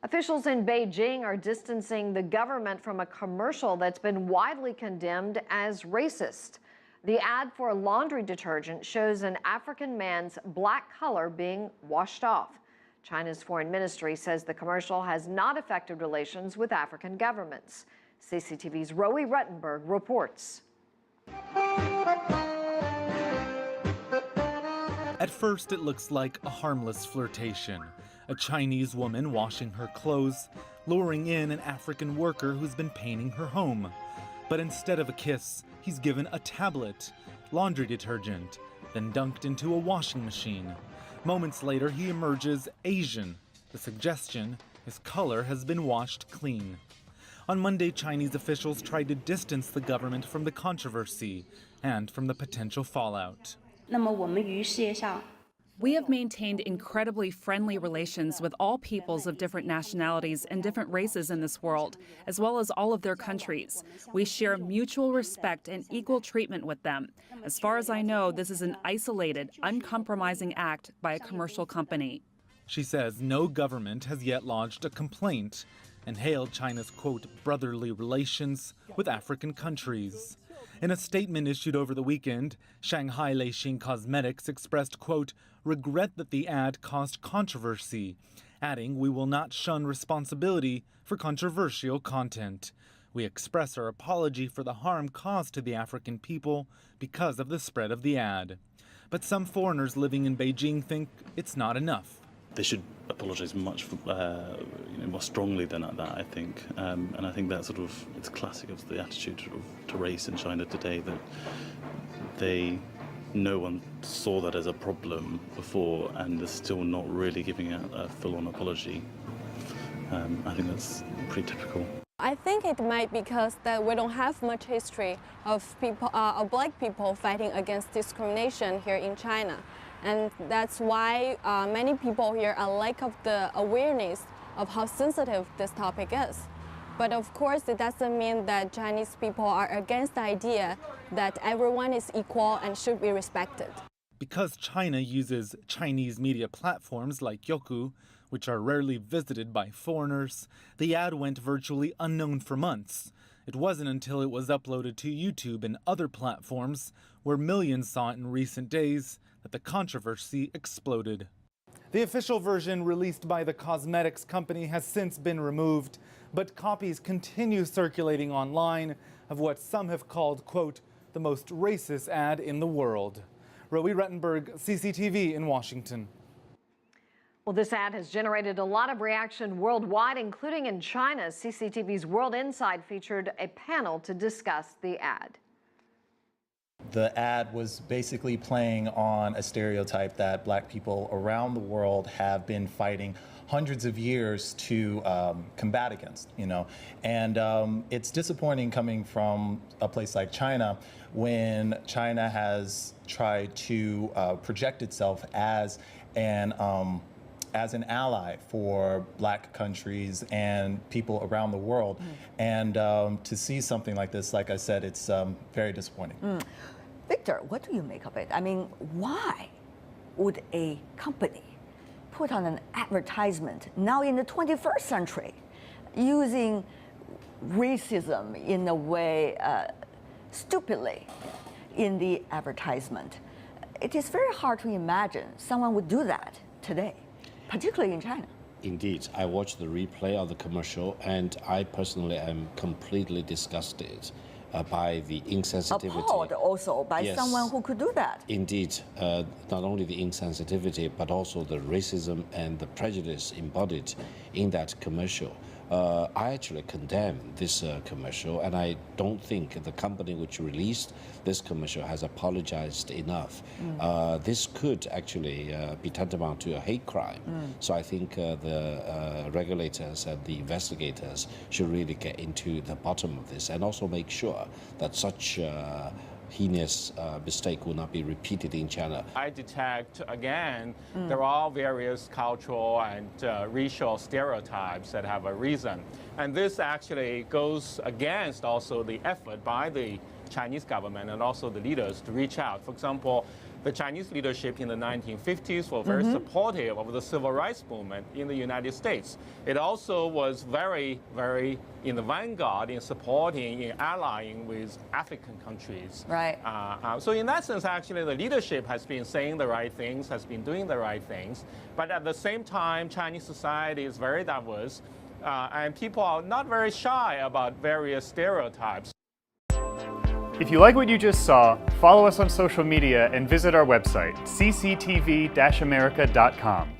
Officials in Beijing are distancing the government from a commercial that's been widely condemned as racist. The ad for laundry detergent shows an African man's black color being washed off. China's foreign ministry says the commercial has not affected relations with African governments. CCTV's Rowie Ruttenberg reports. At first, it looks like a harmless flirtation. A Chinese woman washing her clothes, luring in an African worker who's been painting her home. But instead of a kiss, he's given a tablet, laundry detergent, then dunked into a washing machine. Moments later, he emerges Asian. The suggestion, his color has been washed clean. On Monday, Chinese officials tried to distance the government from the controversy and from the potential fallout. We have maintained incredibly friendly relations with all peoples of different nationalities and different races in this world, as well as all of their countries. We share mutual respect and equal treatment with them. As far as I know, this is an isolated, uncompromising act by a commercial company. She says no government has yet lodged a complaint and hailed China's, quote, brotherly relations with African countries. In a statement issued over the weekend, Shanghai Leixing Cosmetics expressed, quote, regret that the ad caused controversy, adding, we will not shun responsibility for controversial content. We express our apology for the harm caused to the African people because of the spread of the ad. But some foreigners living in Beijing think it's not enough. They should apologise much more strongly than that, I think. And I think that it's classic of the attitude to race in China today, that no one saw that as a problem before and they're still not really giving out a full-on apology. I think that's pretty typical. I think it might be because that we don't have much history of black people fighting against discrimination here in China. And that's why many people here are lack of the awareness of how sensitive this topic is. But of course, it doesn't mean that Chinese people are against the idea that everyone is equal and should be respected. Because China uses Chinese media platforms like Youku, which are rarely visited by foreigners, the ad went virtually unknown for months. It wasn't until it was uploaded to YouTube and other platforms, where millions saw it in recent days, that the controversy exploded. The official version released by the cosmetics company has since been removed, but copies continue circulating online of what some have called, quote, the most racist ad in the world. Rowie Ruttenberg, CCTV in Washington. Well, this ad has generated a lot of reaction worldwide, including in China. CCTV's World Inside featured a panel to discuss the ad. The ad was basically playing on a stereotype that black people around the world have been fighting hundreds of years to combat against, And it's disappointing coming from a place like China when China has tried to project itself as an ally for black countries and people around the world. And to see something like this, like I said, it's very disappointing. Victor, what do you make of it? I mean, why would a company put on an advertisement now in the 21st century using racism in a way stupidly in the advertisement? It is very hard to imagine someone would do that today, particularly in China. Indeed, I watched the replay of the commercial and I personally am completely disgusted by the insensitivity. Appalled also by someone who could do that. Indeed, not only the insensitivity, but also the racism and the prejudice embodied in that commercial. I actually condemn this commercial, and I don't think the company which released this commercial has apologized enough. This could actually be tantamount to a hate crime. So I think the regulators and the investigators should really get into the bottom of this and also make sure that such heinous mistake will not be repeated in China. I detect, again, there are various cultural and racial stereotypes that have a reason. And this actually goes against also the effort by the Chinese government and also the leaders to reach out. For example, The Chinese leadership in the 1950s were very supportive of the civil rights movement in the United States. It also was very, very in the vanguard in supporting, in allying with African countries. Right. So in that sense, actually, the leadership has been saying the right things, has been doing the right things. But at the same time, Chinese society is very diverse, and people are not very shy about various stereotypes. If you like what you just saw, follow us on social media and visit our website, cctv-america.com.